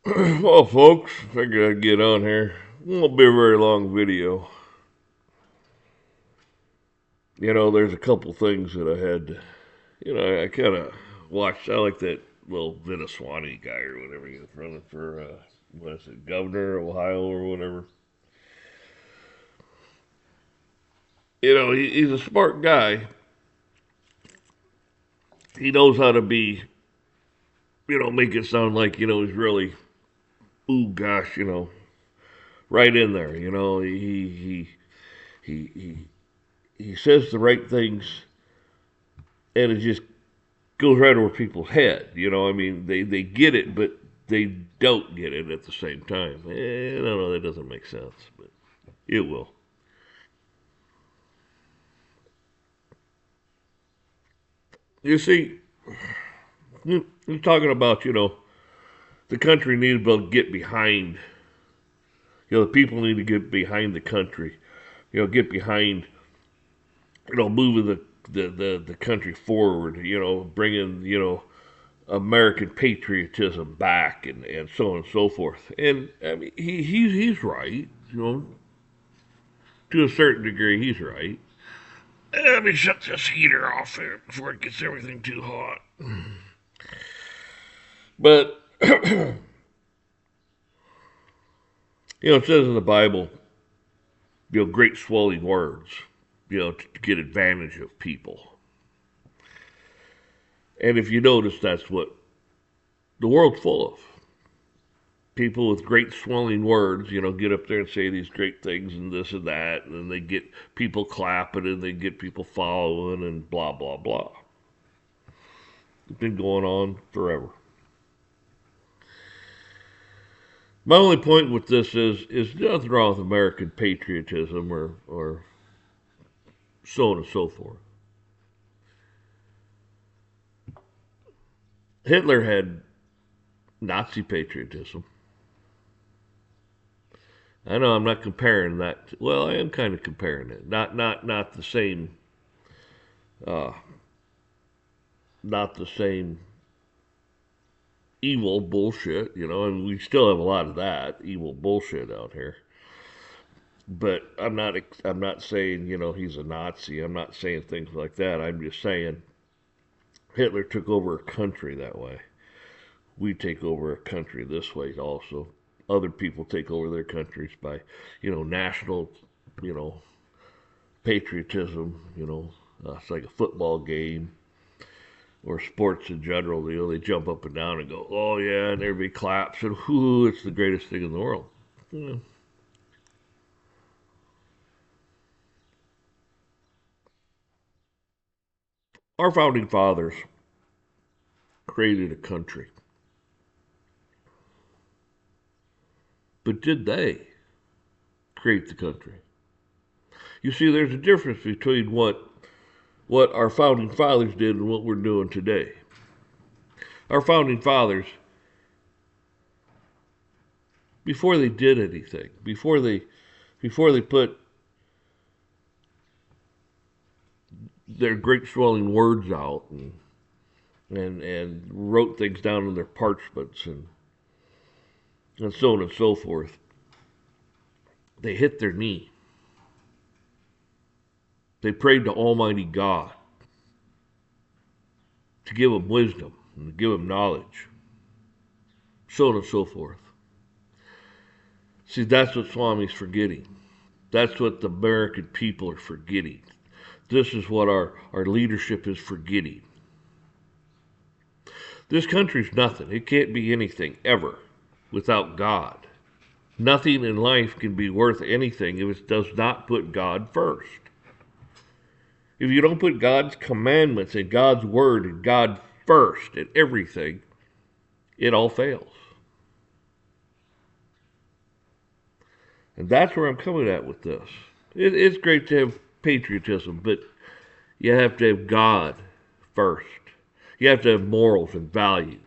Well, folks, I figured I'd get on here. It won't be a very long video. There's a couple things that I had. I kind of watched. I like that little Venezuela guy or whatever. He's running for, what is it, governor of Ohio or whatever. He's a smart guy. He knows how to be, make it sound like, he's really, ooh, gosh, right in there. He he says the right things, and it just goes right over people's head. I mean, they get it, but they don't get it at the same time. I don't know, that doesn't make sense, but it will. You see, you're talking about, the country needs to get behind, the people need to get behind the country, get behind, moving the country forward, bringing, American patriotism back and so on and so forth. And I mean, he's right, to a certain degree, he's right. Let me shut this heater off here before it gets everything too hot. But it says in the Bible, great swelling words, to get advantage of people. And if you notice, that's what the world's full of. People with great swelling words, get up there and say these great things and this and that, and then they get people clapping and they get people following and blah, blah, blah. It's been going on forever. My only point with this is nothing wrong with American patriotism or so on and so forth. Hitler had Nazi patriotism. I know I'm not comparing that. Well, I am kind of comparing it. Not the same. Uh, not the same evil bullshit. And we still have a lot of that evil bullshit out here. But I'm not saying he's a Nazi. I'm not saying things like that. I'm just saying Hitler took over a country that way. We take over a country this way also. Other people take over their countries by, national, you know, patriotism. It's like a football game or sports in general. They jump up and down and go, oh yeah, and everybody claps and whoo, it's the greatest thing in the world. Yeah. Our founding fathers created a country, but did they create the country? You see, there's a difference between what our founding fathers did and what we're doing today. Our founding fathers, before they did anything, before they put their great swelling words out and wrote things down in their parchments and so on and so forth, they hit their knee. They prayed to Almighty God to give them wisdom and to give them knowledge, so on and so forth. See, that's what Swami's forgetting. That's what the American people are forgetting. This is what our leadership is forgetting. This country's nothing. It can't be anything ever without God. Nothing in life can be worth anything if it does not put God first. If you don't put God's commandments and God's word and God first in everything, it all fails. And that's where I'm coming at with this. It's great to have patriotism, but you have to have God first. You have to have morals and values.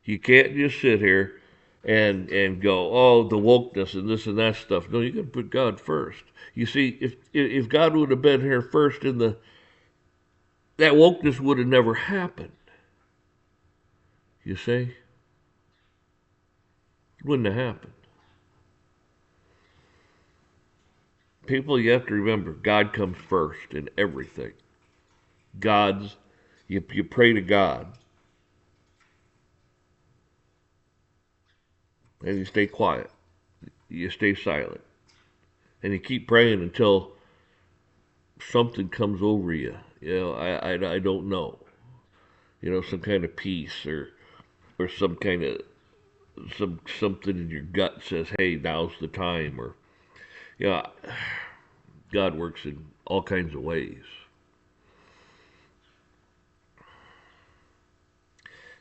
You can't just sit here and go, oh, the wokeness and this and that stuff. No, you got to put God first. You see, if God would have been here first that wokeness would have never happened. You see? It wouldn't have happened. People, you have to remember, God comes first in everything. God's, you pray to God and you stay quiet. You stay silent. And you keep praying until something comes over you. I don't know. Some kind of peace or some kind of something in your gut says, "Hey, now's the time." Or yeah, God works in all kinds of ways.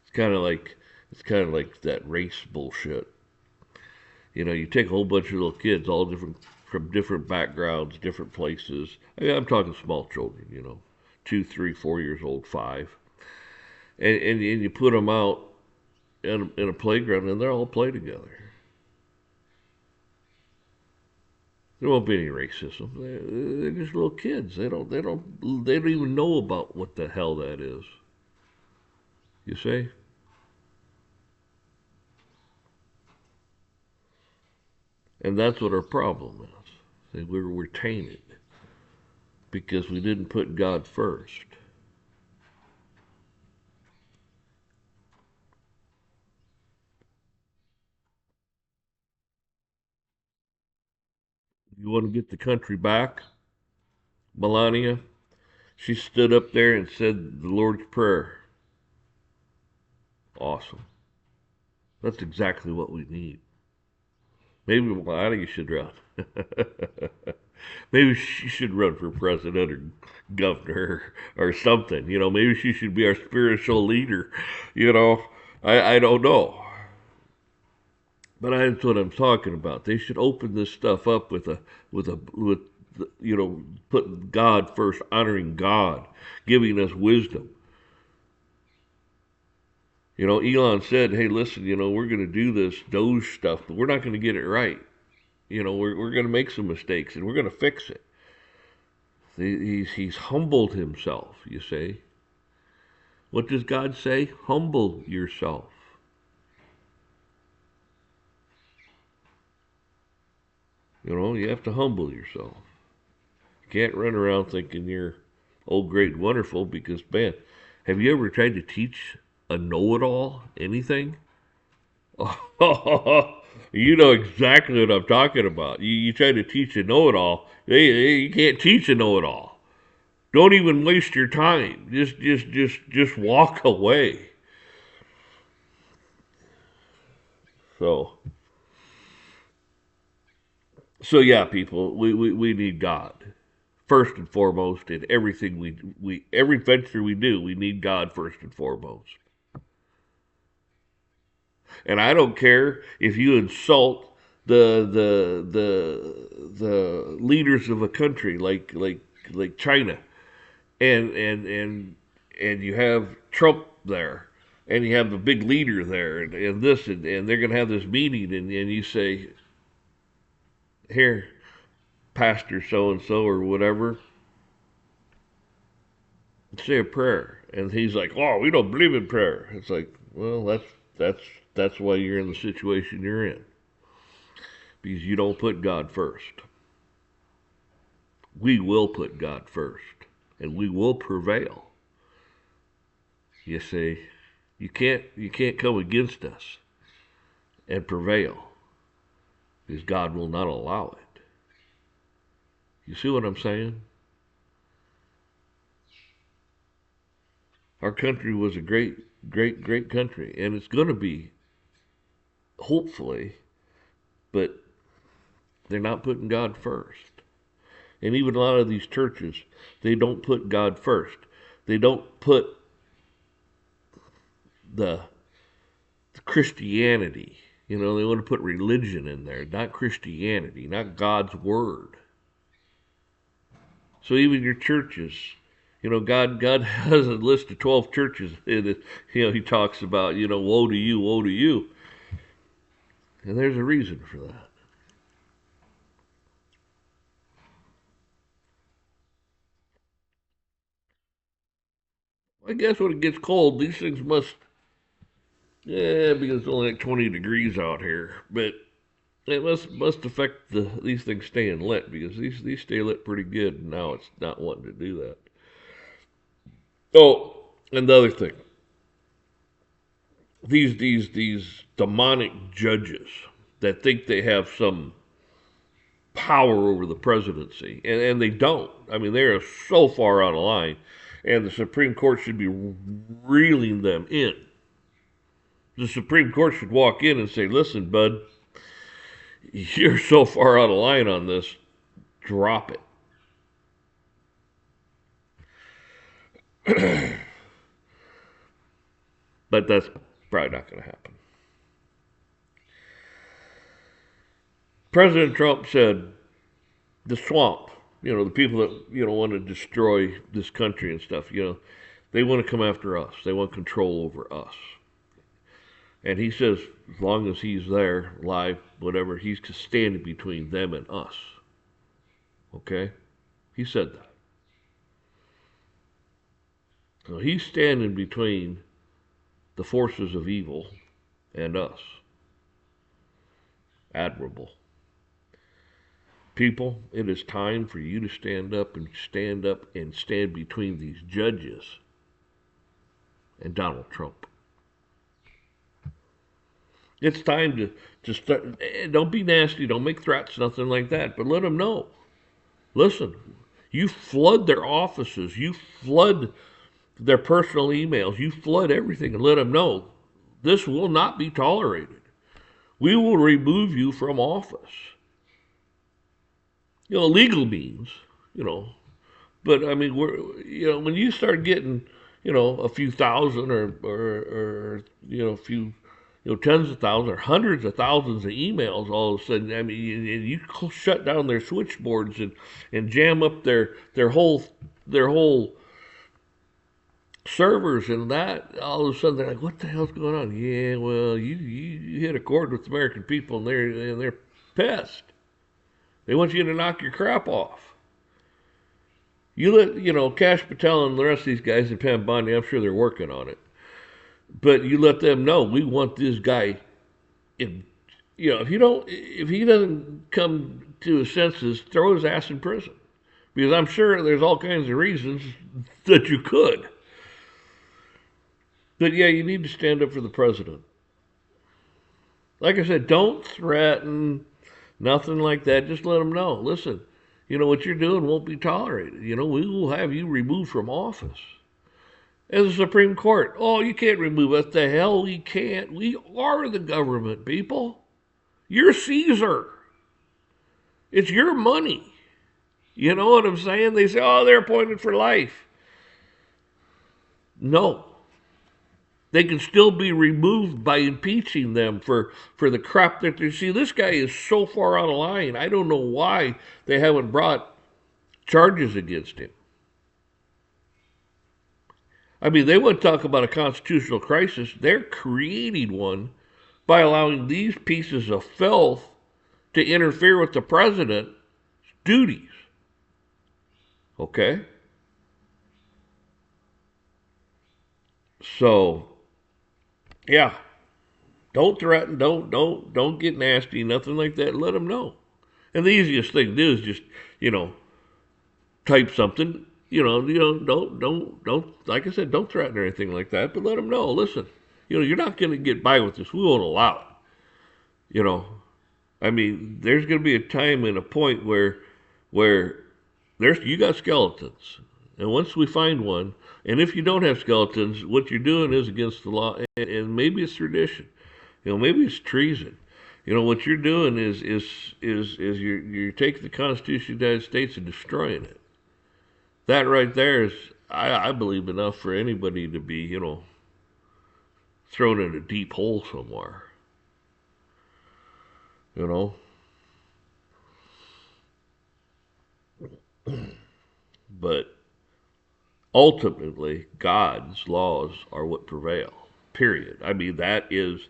It's kind of like it's kind of like that race bullshit. You take a whole bunch of little kids, all different from different backgrounds, different places. I'm talking small children, 2, 3, 4 years old, five, and you put them out in a playground, and they're all play together. There won't be any racism. They're just little kids. They don't even know about what the hell that is. You see? And that's what our problem is. See, we're tainted because we didn't put God first. You want to get the country back, Melania? She stood up there and said the Lord's Prayer. Awesome. That's exactly what we need. Maybe Melania should run. Maybe she should run for president or governor or something. Maybe she should be our spiritual leader. I don't know. But that's what I'm talking about. They should open this stuff up with putting God first, honoring God, giving us wisdom. Elon said, "Hey, listen, we're going to do this Doge stuff, but we're not going to get it right. We're going to make some mistakes and we're going to fix it." He's humbled himself. You say, what does God say? Humble yourself. You have to humble yourself. You can't run around thinking you're oh great and wonderful because man, have you ever tried to teach a know-it-all anything? You know exactly what I'm talking about. You try to teach a know-it-all, you can't teach a know-it-all. Don't even waste your time. Just walk away. So, so yeah, people, we need God first and foremost in everything we every venture we do. We need God first and foremost. And I don't care if you insult the leaders of a country like China and you have Trump there and you have the big leader there and this and they're gonna have this meeting and you say, here, Pastor so and so or whatever, say a prayer. And he's like, "Oh, we don't believe in prayer." It's like, well, that's that's why you're in the situation you're in. Because you don't put God first. We will put God first. And we will prevail. You see, you can't come against us and prevail. Because God will not allow it. You see what I'm saying? Our country was a great country. And it's gonna be, hopefully, but they're not putting God first. And even a lot of these churches, they don't put God first. They don't put the, the Christianity. They want to put religion in there, not Christianity, not God's word. So even your churches, God has a list of 12 churches in it. He talks about, woe to you. And there's a reason for that. I guess when it gets cold, these things must Yeah, because it's only like 20 degrees out here, but it must affect these things staying lit because these stay lit pretty good. And now it's not wanting to do that. Oh, and the other thing, these demonic judges that think they have some power over the presidency, and they don't. I mean, they are so far out of line, and the Supreme Court should be reeling them in. The Supreme Court should walk in and say, "Listen, bud, you're so far out of line on this. Drop it." But that's probably not going to happen. President Trump said the swamp, the people that, want to destroy this country and stuff, they want to come after us. They want control over us. And he says, as long as he's there, live, whatever, he's standing between them and us. Okay? He said that. So he's standing between the forces of evil and us. Admirable. People, it is time for you to stand up and stand between these judges and Donald Trump. It's time to start. Don't be nasty. Don't make threats, nothing like that. But let them know. Listen, you flood their offices. You flood their personal emails. You flood everything and let them know this will not be tolerated. We will remove you from office. Legal means, but I mean, when you start getting, a few thousand or a few, tens of thousands or hundreds of thousands of emails all of a sudden, I mean, you shut down their switchboards and jam up their whole servers and that, all of a sudden they're like, what the hell's going on? Yeah, well, you hit a chord with the American people and they're pissed. They want you to knock your crap off. You let, Cash Patel and the rest of these guys in Pam Bondi, I'm sure they're working on it. But you let them know we want this guy in, if he doesn't come to his senses, throw his ass in prison. Because I'm sure there's all kinds of reasons that you could. But yeah, you need to stand up for the president. Like I said, don't threaten, nothing like that. Just let them know. Listen, what you're doing won't be tolerated. We will have you removed from office. As the Supreme Court, oh, you can't remove us. The hell we can't. We are the government, people. You're Caesar. It's your money. You know what I'm saying? They say, oh, they're appointed for life. No. They can still be removed by impeaching them for the crap that they see. This guy is so far out of line. I don't know why they haven't brought charges against him. I mean, they want to talk about a constitutional crisis. They're creating one by allowing these pieces of filth to interfere with the president's duties. Okay? So, yeah, don't threaten, don't get nasty, nothing like that. Let them know. And the easiest thing to do is just, type something. Don't. Like I said, don't threaten or anything like that. But let them know. Listen, you're not going to get by with this. We won't allow it. I mean, there's going to be a time and a point where you got skeletons, and once we find one, and if you don't have skeletons, what you're doing is against the law, and maybe it's tradition, maybe it's treason. What you're doing is you're taking the Constitution of the United States and destroying it. That right there is, I believe, enough for anybody to be, thrown in a deep hole somewhere. You know. But ultimately, God's laws are what prevail. Period. I mean, that is,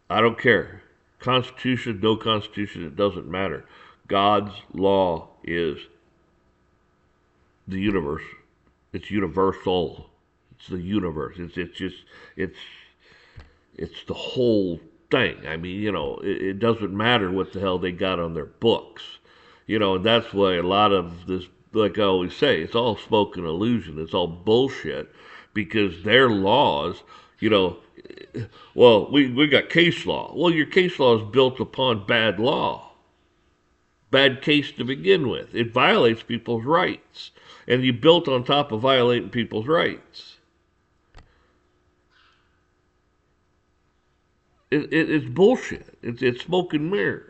I don't care. Constitution, no Constitution, it doesn't matter. God's law is the universe. It's universal. It's the universe. It's it's the whole thing. I mean, it doesn't matter what the hell they got on their books. And that's why a lot of this, like I always say, it's all smoke and illusion. It's all bullshit because their laws, you know, well, we got case law. Well, your case law is built upon bad law, bad case to begin with. It violates people's rights, and you built on top of violating people's rights. It's bullshit. It's smoke and mirrors.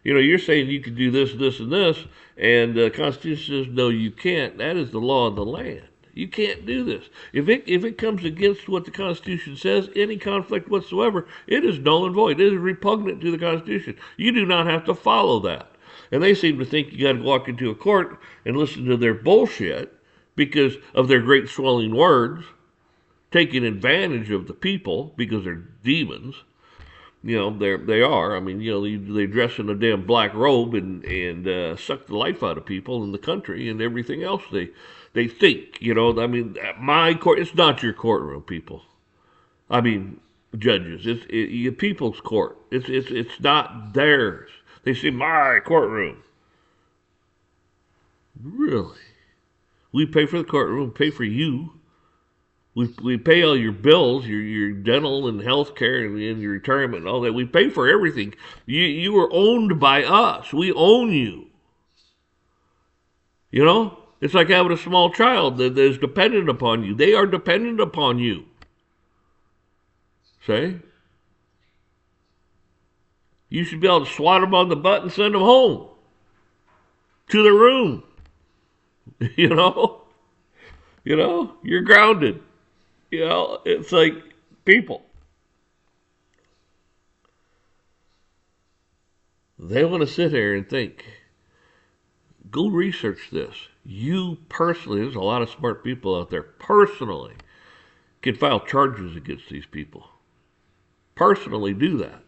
You're saying you can do this, this, and this, and the Constitution says no, you can't. That is the law of the land. You can't do this. If it comes against what the Constitution says, any conflict whatsoever, it is null and void. It is repugnant to the Constitution. You do not have to follow that. And they seem to think you got to walk into a court and listen to their bullshit because of their great swelling words, taking advantage of the people because they're demons. They are. I mean, they dress in a damn black robe and suck the life out of people in the country and everything else they think. I mean, my court. It's not your courtroom, people. I mean, judges. It's people's court. It's not theirs. They say my courtroom. Really? We pay for the courtroom. Pay for you. We pay all your bills, your dental and health care and your retirement and all that. We pay for everything. You are owned by us. We own you. It's like having a small child that is dependent upon you. They are dependent upon you. Say? You should be able to swat them on the butt and send them home to their room. you know? You're grounded. It's like people. They want to sit here and think. Go research this. You personally, there's a lot of smart people out there, personally, can file charges against these people. Personally do that.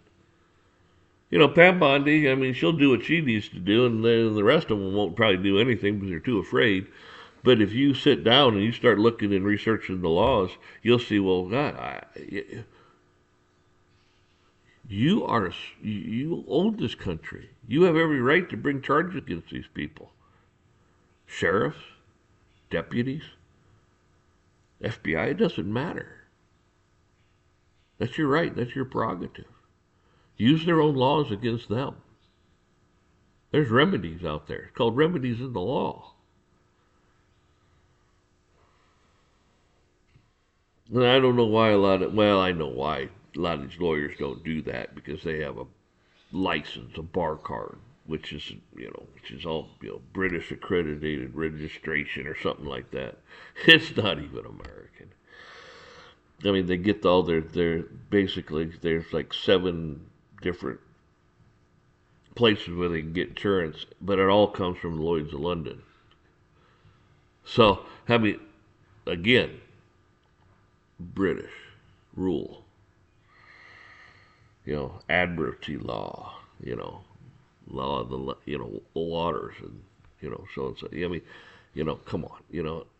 Pam Bondi, I mean, she'll do what she needs to do, and then the rest of them won't probably do anything because they're too afraid. But if you sit down and you start looking and researching the laws, you'll see, well, God, you own this country. You have every right to bring charges against these people. Sheriffs, deputies, FBI, it doesn't matter. That's your right. That's your prerogative. Use their own laws against them. There's remedies out there. It's called remedies in the law. And I don't know why I know why a lot of these lawyers don't do that because they have a license, a bar card, which is all, British accredited registration or something like that. It's not even American. I mean, they get all their basically, there's like 7 different places where they can get insurance, but it all comes from Lloyd's of London. So, I mean, again, British rule, admiralty law, law of the, waters, and, so and so. I mean, come on,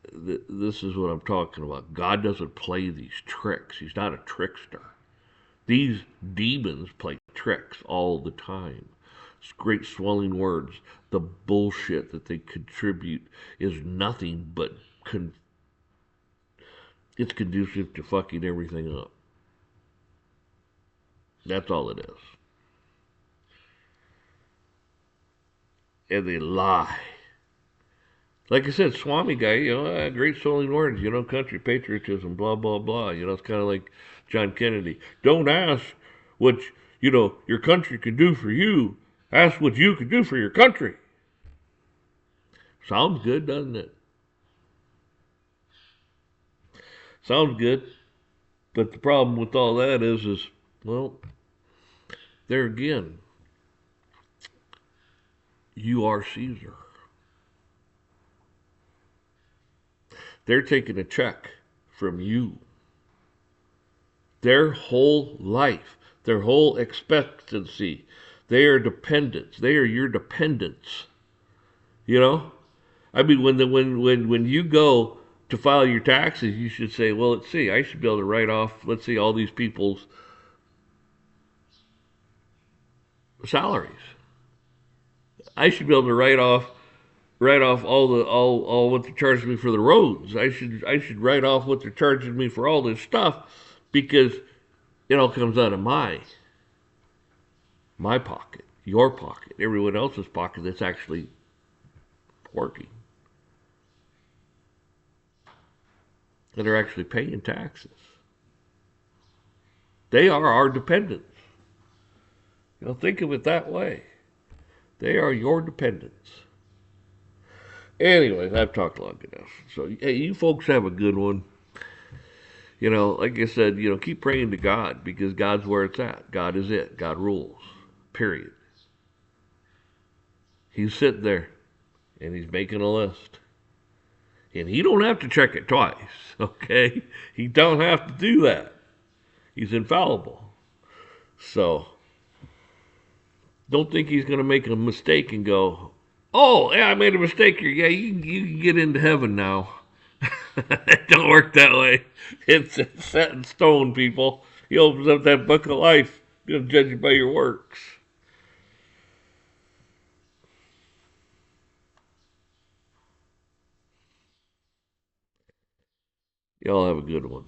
this is what I'm talking about. God doesn't play these tricks. He's not a trickster. These demons play tricks all the time. It's great swelling words. The bullshit that they contribute is nothing but it's conducive to fucking everything up. That's all it is. And they lie. Like I said, Swami guy, great swelling words, country patriotism, blah, blah, blah. It's kind of like John Kennedy. Don't ask what, your country can do for you. Ask what you can do for your country. Sounds good, doesn't it? Sounds good. But the problem with all that is, well, there again, you are Caesar. They're taking a check from you. Their whole life, their whole expectancy, they are dependents. They are your dependents. I mean, when you go to file your taxes, you should say, well, let's see, I should be able to write off, let's see, all these people's salaries. I should be able to write off all what they're charging me for the roads. I should write off what they're charging me for all this stuff because it all comes out of my pocket, your pocket, everyone else's pocket that's actually working, that are actually paying taxes. They are our dependents. Think of it that way. They are your dependents. Anyways, I've talked long enough. So, hey, you folks have a good one. Like I said, keep praying to God because God's where it's at. God is it. God rules. Period. He's sitting there and he's making a list. And he don't have to check it twice, okay? He don't have to do that. He's infallible. So, don't think he's going to make a mistake and go, oh, yeah, I made a mistake here. Yeah, you can get into heaven now. It don't work that way. It's set in stone, people. He opens up that book of life. He'll judge you by your works. Y'all have a good one.